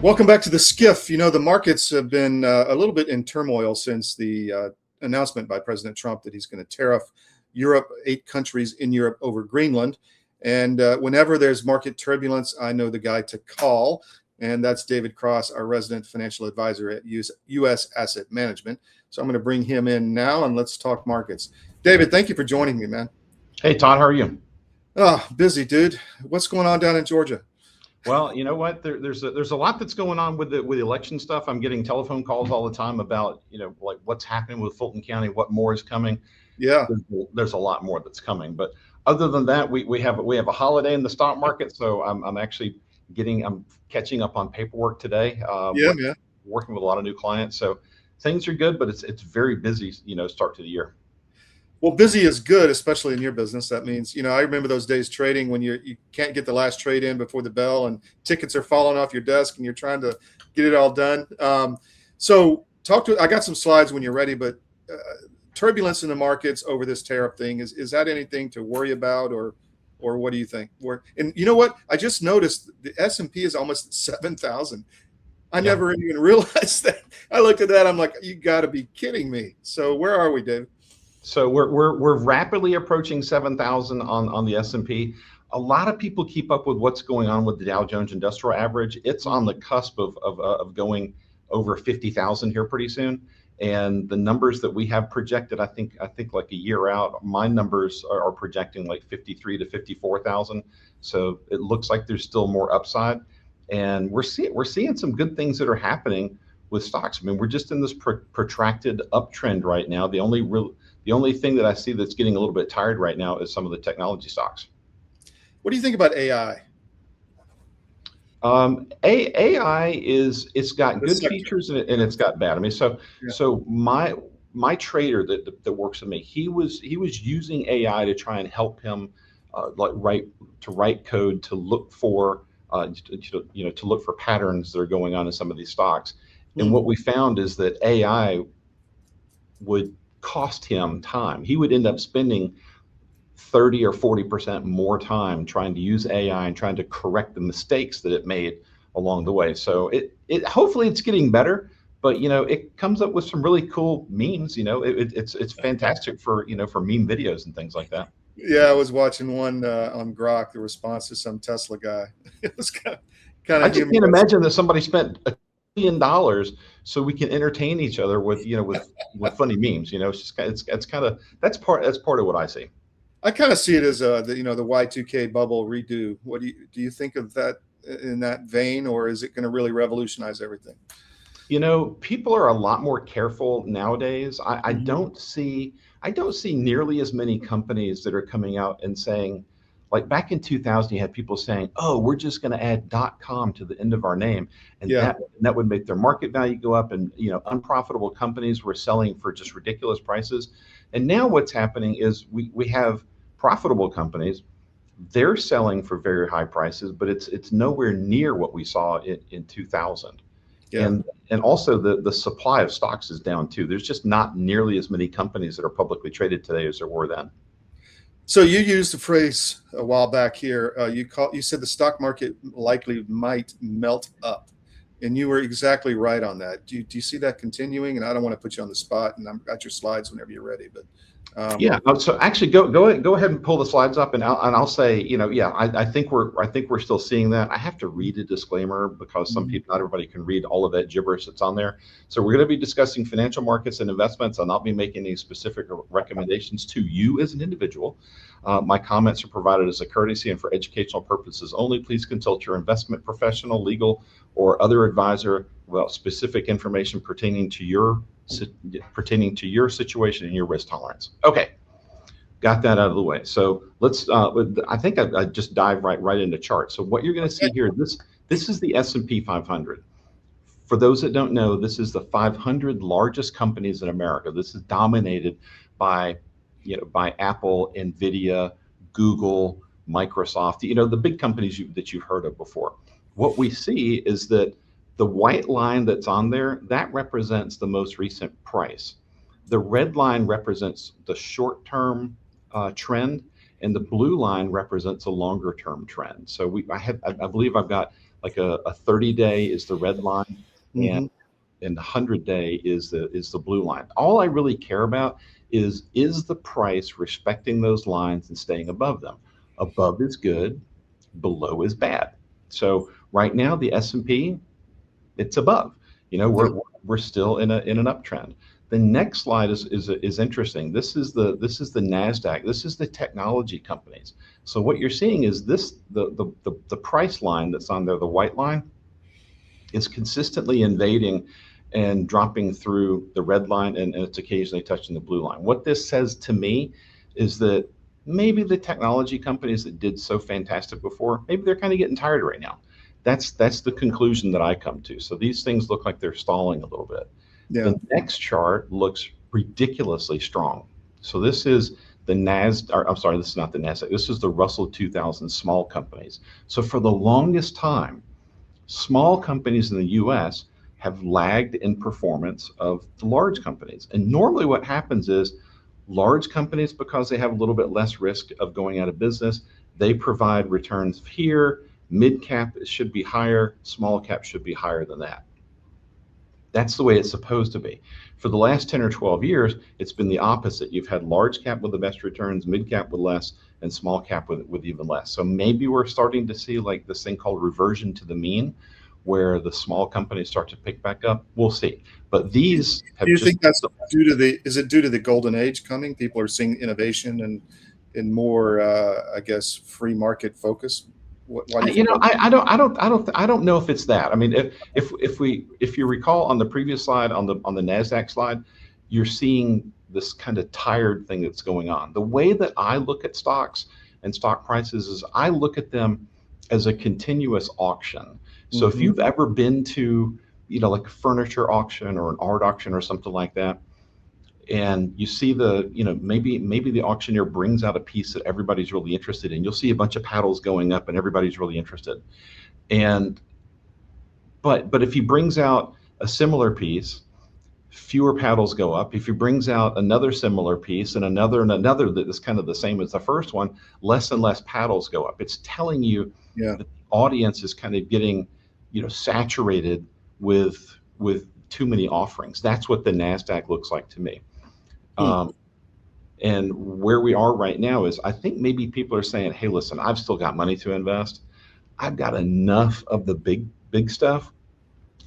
Welcome back to the Skiff. You know, the markets have been a little bit in turmoil since the announcement by President Trump that he's going to tariff Europe, 8 countries in Europe over Greenland. And whenever there's market turbulence, I know the guy to call, and that's David Cross, our resident financial advisor at U.S. Asset Management. So I'm going to bring him in now, and let's talk markets. David, thank you for joining me, man. Hey, Todd, how are you? Oh, busy, dude. What's going on down in Georgia? Well, you know what? There's a lot that's going on with the election stuff. I'm getting telephone calls all the time about, like what's happening with Fulton County, what more is coming. Yeah, there's a lot more that's coming. But other than that, we have a holiday in the stock market, so I'm catching up on paperwork today. Working with a lot of new clients, so things are good, but it's very busy. Start to the year. Well, busy is good, especially in your business. That means, I remember those days trading when you can't get the last trade in before the bell and tickets are falling off your desk and you're trying to get it all done. I got some slides when you're ready, but turbulence in the markets over this tariff thing, is that anything to worry about, or what do you think? And you know what? I just noticed the S&P is almost 7,000. I never even realized that. I looked at that. I'm like, you got to be kidding me. So where are we, David? So we're rapidly approaching 7,000 on the S&P. A lot of people keep up with what's going on with the Dow Jones Industrial Average. It's on the cusp of going over 50,000 here pretty soon. And the numbers that we have projected, I think like a year out, my numbers are projecting like 53 to 54,000. So it looks like there's still more upside, and we're seeing some good things that are happening with stocks. I mean, we're just in this protracted uptrend right now. The only thing that I see that's getting a little bit tired right now is some of the technology stocks. What do you think about AI? AI it's got good features and it's got bad. I mean, so my trader that works with me, he was using AI to try and help him write code to look for to look for patterns that are going on in some of these stocks. And what we found is that AI would cost him time. He would end up spending 30 or 40% more time trying to use AI and trying to correct the mistakes that it made along the way. So it hopefully it's getting better, but it comes up with some really cool memes. It's fantastic for for meme videos and things like that. Yeah, I was watching one on Grok, the response to some Tesla guy. It was kind of. I just can't imagine that somebody spent $1 billion so we can entertain each other with with funny memes. That's part of what I see. I kind of see it as the Y2K bubble redo. What do you think of that in that vein, or is it going to really revolutionize everything? People are a lot more careful nowadays. I don't see nearly as many companies that are coming out and saying, like back in 2000, you had people saying, "Oh, we're just going to add .com to the end of our name," and that would make their market value go up. And unprofitable companies were selling for just ridiculous prices. And now what's happening is we have profitable companies. They're selling for very high prices, but it's nowhere near what we saw in 2000. Yeah. And also the supply of stocks is down too. There's just not nearly as many companies that are publicly traded today as there were then. So you used the phrase a while back here. You said the stock market likely might melt up, and you were exactly right on that. Do you see that continuing? And I don't want to put you on the spot, and I've got your slides whenever you're ready. But yeah. So actually, go ahead and pull the slides up, and I'll say, I think we're still seeing that. I have to read a disclaimer because not everybody can read all of that gibberish that's on there. So we're going to be discussing financial markets and investments. I'll not be making any specific recommendations to you as an individual. My comments are provided as a courtesy and for educational purposes only. Please consult your investment professional, legal, or other advisor about specific information pertaining to your situation and your risk tolerance. Okay, got that out of the way. So let's. I think I just dive right into charts. So what you're going to see here, this is the S&P 500. For those that don't know, this is the 500 largest companies in America. This is dominated by Apple, Nvidia, Google, Microsoft. The big companies that you've heard of before. What we see is that the white line that's on there, that represents the most recent price. The red line represents the short-term trend, and the blue line represents a longer-term trend. So I believe I've got like a 30-day is the red line, Mm-hmm. and the 100-day is the blue line. All I really care about is the price respecting those lines and staying above them. Above is good, below is bad. So right now the S&P, it's above. We're still in an uptrend. The next slide is interesting. This is the Nasdaq. This is the technology companies. So what you're seeing is the price line that's on there, the white line, is consistently invading and dropping through the red line, and it's occasionally touching the blue line. What this says to me is that maybe the technology companies that did so fantastic before, maybe they're kind of getting tired right now. That's the conclusion that I come to. So these things look like they're stalling a little bit. Yeah. The next chart looks ridiculously strong. So this is the Nasdaq, I'm sorry, this is not the Nasdaq. This is the Russell 2000 small companies. So for the longest time, small companies in the US have lagged in performance of the large companies. And normally what happens is large companies, because they have a little bit less risk of going out of business, they provide returns here. Mid cap should be higher, small cap should be higher than that. That's the way it's supposed to be. For the last 10 or 12 years, it's been the opposite. You've had large cap with the best returns, mid cap with less, and small cap with even less. So maybe we're starting to see like this thing called reversion to the mean, where the small companies start to pick back up. We'll see. But these have Do you think that's is it due to the golden age coming? People are seeing innovation and in more, I guess, free market focus. I don't know if it's that. I mean, if you recall on the previous slide, on the Nasdaq slide, you're seeing this kind of tired thing that's going on. The way that I look at stocks and stock prices is I look at them as a continuous auction. So if you've ever been to, like a furniture auction or an art auction or something like that, and you see maybe the auctioneer brings out a piece that everybody's really interested in. You'll see a bunch of paddles going up and everybody's really interested. But if he brings out a similar piece, fewer paddles go up. If he brings out another similar piece and another that is kind of the same as the first one, less and less paddles go up. It's telling you that the audience is kind of getting, saturated with too many offerings. That's what the Nasdaq looks like to me. And where we are right now is I think maybe people are saying, hey, listen, I've still got money to invest. I've got enough of the big stuff.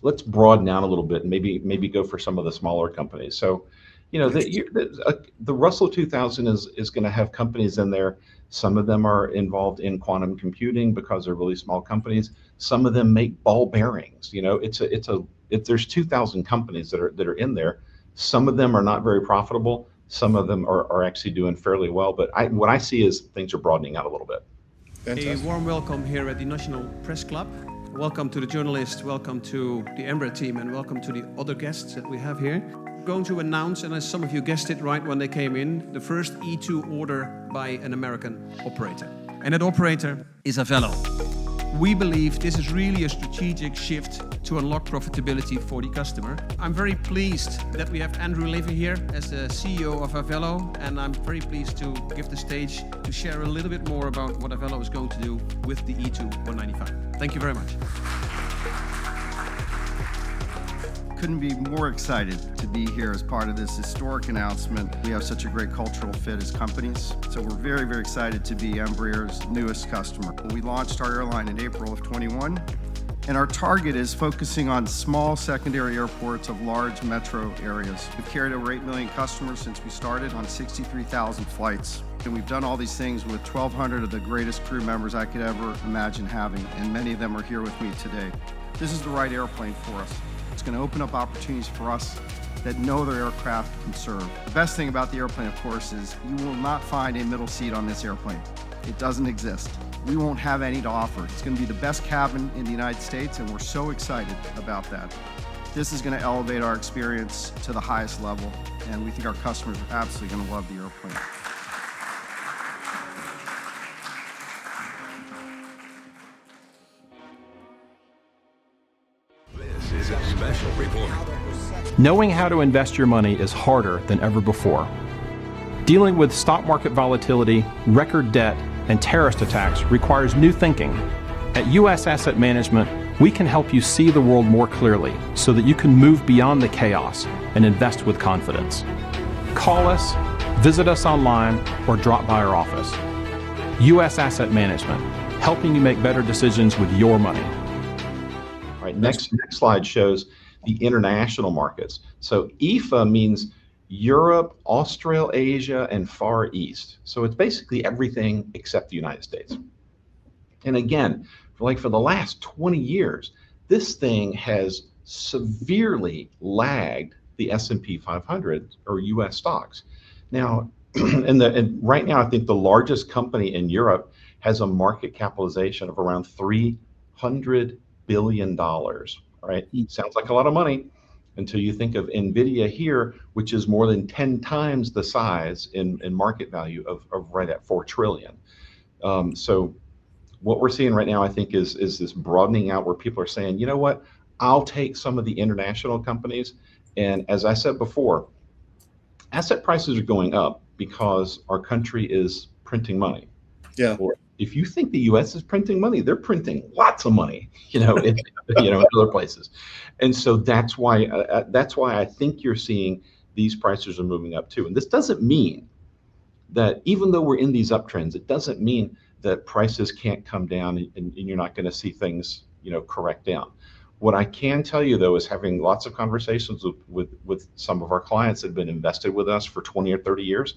Let's broaden out a little bit and maybe go for some of the smaller companies. So, the Russell 2000 is going to have companies in there. Some of them are involved in quantum computing because they're really small companies. Some of them make ball bearings. There's 2,000 companies that are in there. Some of them are not very profitable. Some of them are actually doing fairly well. But what I see is things are broadening out a little bit. Fantastic. A warm welcome here at the National Press Club. Welcome to the journalists, welcome to the Embraer team, and welcome to the other guests that we have here. I'm going to announce, and as some of you guessed it right when they came in, the first E2 order by an American operator. And that operator is Avello. We believe this is really a strategic shift to unlock profitability for the customer. I'm very pleased that we have Andrew Levy here as the CEO of Avello, and I'm very pleased to give the stage to share a little bit more about what Avello is going to do with the E2 195. Thank you very much. Couldn't be more excited to be here as part of this historic announcement. We have such a great cultural fit as companies, so we're very, very excited to be Embraer's newest customer. We launched our airline in April of 21, and our target is focusing on small secondary airports of large metro areas. We've carried over 8 million customers since we started on 63,000 flights. And we've done all these things with 1,200 of the greatest crew members I could ever imagine having, and many of them are here with me today. This is the right airplane for us. It's going to open up opportunities for us that no other aircraft can serve. The best thing about the airplane, of course, is you will not find a middle seat on this airplane. It doesn't exist. We won't have any to offer. It's going to be the best cabin in the United States, and we're so excited about that. This is going to elevate our experience to the highest level, and we think our customers are absolutely going to love the airplane. This is a special report. Knowing how to invest your money is harder than ever before. Dealing with stock market volatility, record debt, and terrorist attacks requires new thinking. At U.S. Asset Management, We can help you see the world more clearly so that you can move beyond the chaos and invest with confidence. Call us, visit us online, or drop by our office. U.S. Asset Management, helping you make better decisions with your money. All right, next slide shows the international markets. So EFA means Europe, Australasia, and Far East. So it's basically everything except the United States. And again, for the last 20 years, this thing has severely lagged the S&P 500 or U.S. stocks. Now, and right now, I think the largest company in Europe has a market capitalization of around $300 billion. Right? Sounds like a lot of money until you think of NVIDIA here, which is more than 10 times the size in market value of right at 4 trillion. So what we're seeing right now, I think, is this broadening out where people are saying, you know what, I'll take some of the international companies. And as I said before, asset prices are going up because our country is printing money. Yeah. Or if you think the U.S. is printing money, they're printing lots of money, in other places. And so that's why I think you're seeing these prices are moving up too. And this doesn't mean that even though we're in these uptrends, it doesn't mean that prices can't come down and you're not going to see things, correct down. What I can tell you, though, is having lots of conversations with some of our clients that have been invested with us for 20 or 30 years.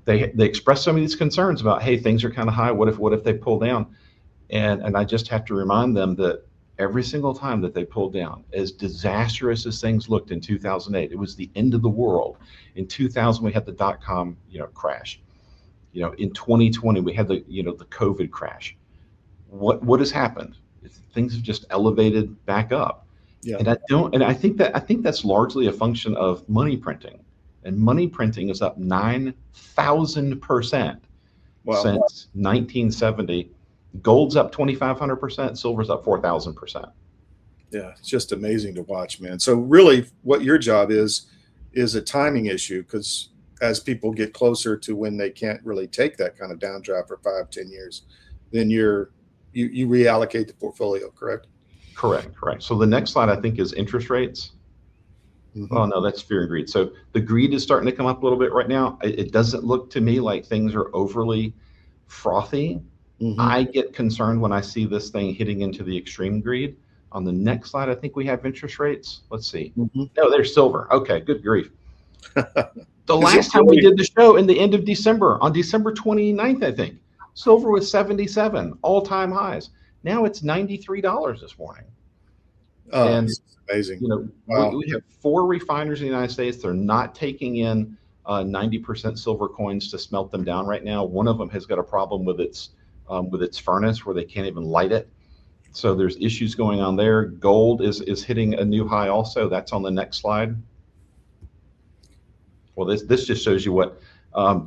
They express some of these concerns about, hey, things are kind of high. What if they pull down? And I just have to remind them that every single time that they pulled down, as disastrous as things looked in 2008, it was the end of the world. In 2000, we had the dot-com, crash. In 2020, we had the COVID crash. What has happened? Things have just elevated back up. Yeah. And I think that's largely a function of money printing. And money printing is up 9,000% since 1970. Gold's up 2,500%. Silver's up 4,000%. Yeah, it's just amazing to watch, man. So really, what your job is a timing issue, because as people get closer to when they can't really take that kind of downdraft for 5-10 years, then you reallocate the portfolio, correct? Correct. So the next slide, I think, is interest rates. Mm-hmm. Oh, no, that's fear and greed. So the greed is starting to come up a little bit right now. It doesn't look to me like things are overly frothy. Mm-hmm. I get concerned when I see this thing hitting into the extreme greed. On the next slide, I think we have interest rates. Let's see. Mm-hmm. No, there's silver. Okay, good grief. The last time we did the show in the end of December, on December 29th, I think, silver was 77, all-time highs. Now it's $93 this morning. And it's amazing. Wow. We have 4 refiners in the United States. They're not taking in 90% silver coins to smelt them down right now. One of them has got a problem with its furnace where they can't even light it. So there's issues going on there. Gold is hitting a new high also. That's on the next slide. Well, this just shows you what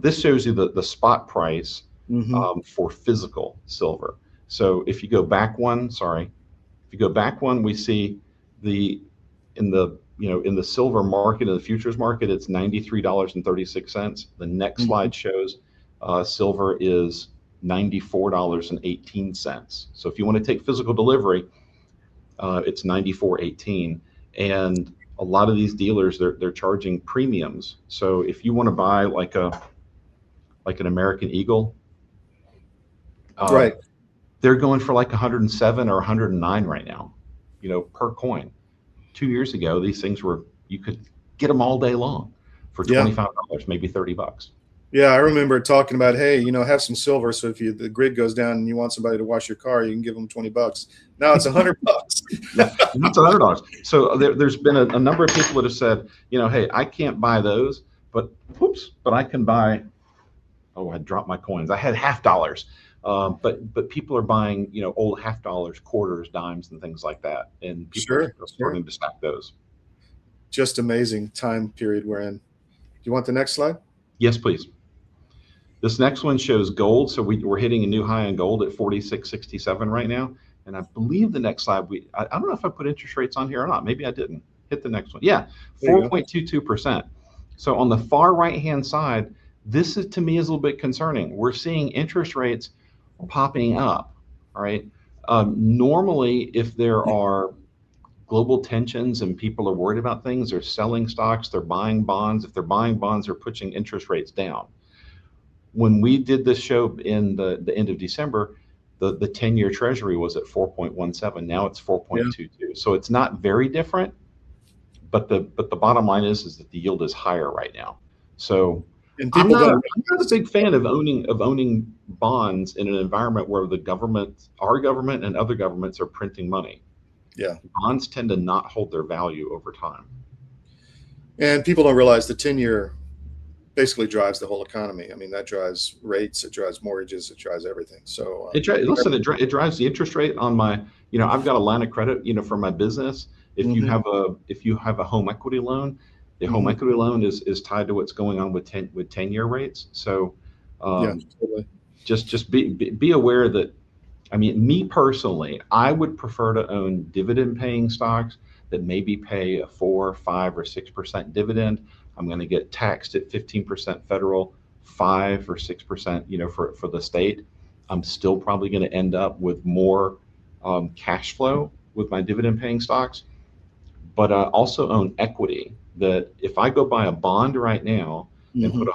this shows you the spot price for physical silver. So if you go back one, we see in the silver market, in the futures market, it's $93.36. The next slide shows silver is $94.18. So if you want to take physical delivery, it's $94.18. And a lot of these dealers, they're charging premiums. So if you want to buy like an American Eagle, right, they're going for like 107 or 109 right now, per coin. 2 years ago, these things you could get them all day long for $25, maybe $30. Yeah, I remember talking about, hey, have some silver. So if the grid goes down and you want somebody to wash your car, you can give them $20. Now it's $100. Yeah, it's $100. So there's been a number of people that have said, hey, I can't buy those, but I can buy. Oh, I dropped my coins. I had $50. But people are buying, old $50, quarters, dimes, and things like that, and people are starting to stack those. Just amazing time period we're in. Do you want the next slide? Yes, please. This next one shows gold. So we're hitting a new high on gold at 46.67 right now. And I believe the next slide, I don't know if I put interest rates on here or not. Maybe I didn't. Hit the next one. Yeah, 4.22%. So on the far right-hand side, this to me is a little bit concerning. We're seeing interest rates popping up, all right? Normally, if there are global tensions and people are worried about things, they're selling stocks, they're buying bonds. If they're buying bonds, they're pushing interest rates down. When we did this show in the end of December, the 10-year treasury was at 4.17. Now it's 4.22. Yeah. So it's not very different, but the bottom line is that the yield is higher right now. So I'm not a big fan of owning bonds in an environment where the government, our government and other governments are printing money. Yeah. Bonds tend to not hold their value over time. And people don't realize the 10-year basically drives the whole economy. I mean, that drives rates, it drives mortgages, it drives everything. So it drives the interest rate on my, I've got a line of credit, for my business. If you have a home equity loan, the home equity loan is tied to what's going on with 10-year rates. So totally. just be aware that, I mean, me personally, I would prefer to own dividend paying stocks that maybe pay a 4, 5, or 6% dividend. I'm going to get taxed at 15% federal, 5 or 6%, for the state. I'm still probably going to end up with more cash flow with my dividend paying stocks, but I also own equity that if I go buy a bond right now and put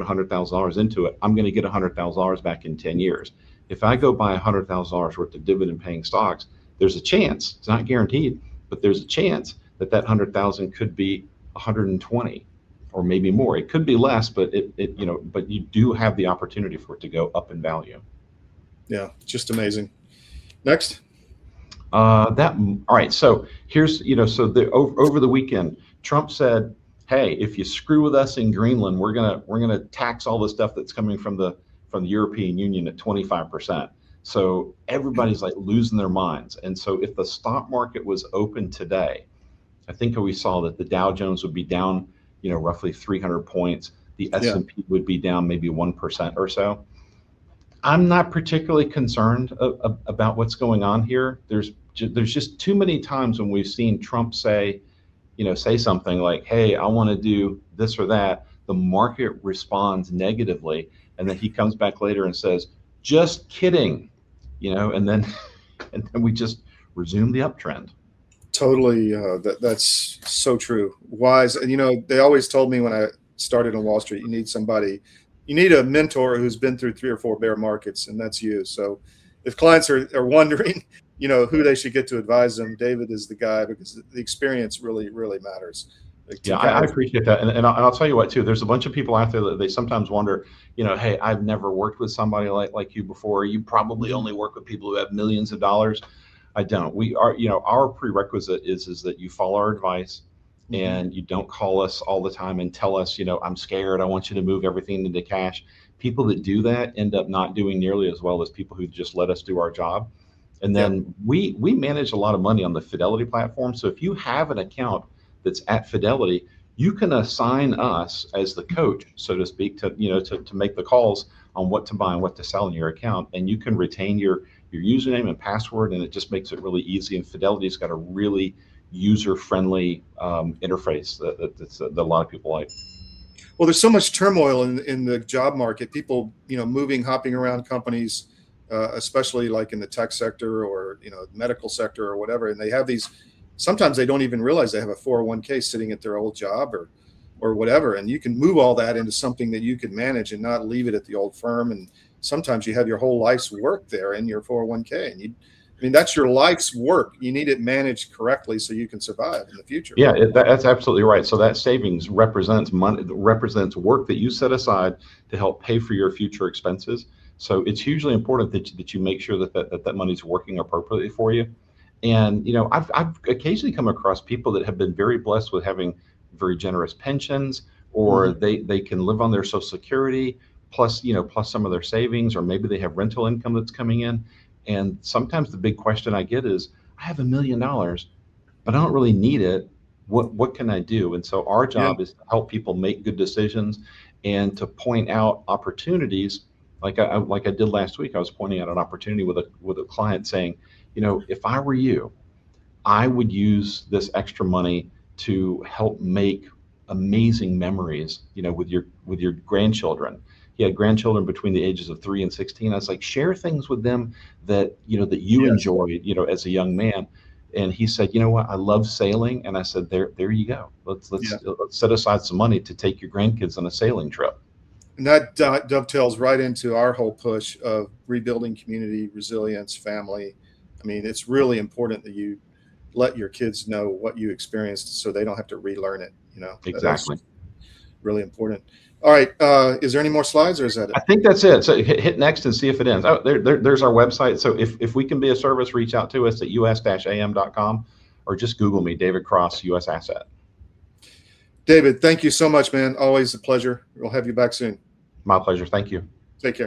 $100,000 into it, I'm going to get $100,000 back in 10 years. If I go buy $100,000 worth of dividend paying stocks, there's a chance, it's not guaranteed, but there's a chance that 100,000 could be 120 or maybe more. It could be less, but but you do have the opportunity for it to go up in value. Yeah, just amazing. Next. All right. So here's, over the weekend, Trump said, hey, if you screw with us in Greenland, we're gonna tax all the stuff that's coming from the European Union at 25%. So everybody's like losing their minds. And so if the stock market was open today, I think we saw that the Dow Jones would be down, roughly 300 points. The S&P would be down maybe 1% or so. I'm not particularly concerned about what's going on here. There's just too many times when we've seen Trump say something like, hey, I want to do this or that. The market responds negatively. And then he comes back later and says, just kidding, and then we just resume the uptrend. Totally. That's so true. Wise. And, they always told me when I started on Wall Street, you need a mentor who's been through 3 or 4 bear markets, and that's you. So if clients are wondering, who they should get to advise them, David is the guy, because the experience really, really matters. Yeah, I appreciate that. And I'll tell you what, too, there's a bunch of people out there that they sometimes wonder, hey, I've never worked with somebody like you before. You probably only work with people who have millions of dollars. I don't. We are, our prerequisite is that you follow our advice and you don't call us all the time and tell us, I'm scared, I want you to move everything into cash. People that do that end up not doing nearly as well as people who just let us do our job. And then we manage a lot of money on the Fidelity platform. So if you have an account that's at Fidelity, you can assign us as the coach, so to speak, to make the calls on what to buy and what to sell in your account. And you can retain your username and password, and it just makes it really easy. And Fidelity's got a really user-friendly interface that a lot of people like. Well, there's so much turmoil in the job market. People, hopping around companies, especially like in the tech sector or medical sector or whatever, and they have these. Sometimes they don't even realize they have a 401k sitting at their old job or whatever, and you can move all that into something that you can manage and not leave it at the old firm. And sometimes you have your whole life's work there in your 401k, and that's your life's work. You need it managed correctly so you can survive in the future. Yeah, that's absolutely right. So that savings represents money, represents work that you set aside to help pay for your future expenses. So it's hugely important that you make sure that money's working appropriately for you. And I've occasionally come across people that have been very blessed with having very generous pensions, or they can live on their Social Security plus some of their savings, or maybe they have rental income that's coming in. And sometimes the big question I get is, I have $1 million, but I don't really need it. What can I do? And so our job is to help people make good decisions and to point out opportunities. Like I did last week, I was pointing out an opportunity with a client saying, if I were you, I would use this extra money to help make amazing memories, with your grandchildren. he had grandchildren between the ages of 3 and 16. I was like, share things with them that, that you Yes. enjoyed, as a young man. And he said, you know what, I love sailing. And I said, there you go. Let's set aside some money to take your grandkids on a sailing trip. And that dovetails right into our whole push of rebuilding community, resilience, family. I mean, it's really important that you let your kids know what you experienced so they don't have to relearn it. Exactly. That's really important. All right. Is there any more slides, or is that it? I think that's it. So hit next and see if it ends. Oh, there's our website. So if we can be a service, reach out to us at us-am.com, or just Google me, David Cross, US Asset. David, thank you so much, man. Always a pleasure. We'll have you back soon. My pleasure. Thank you. Take care.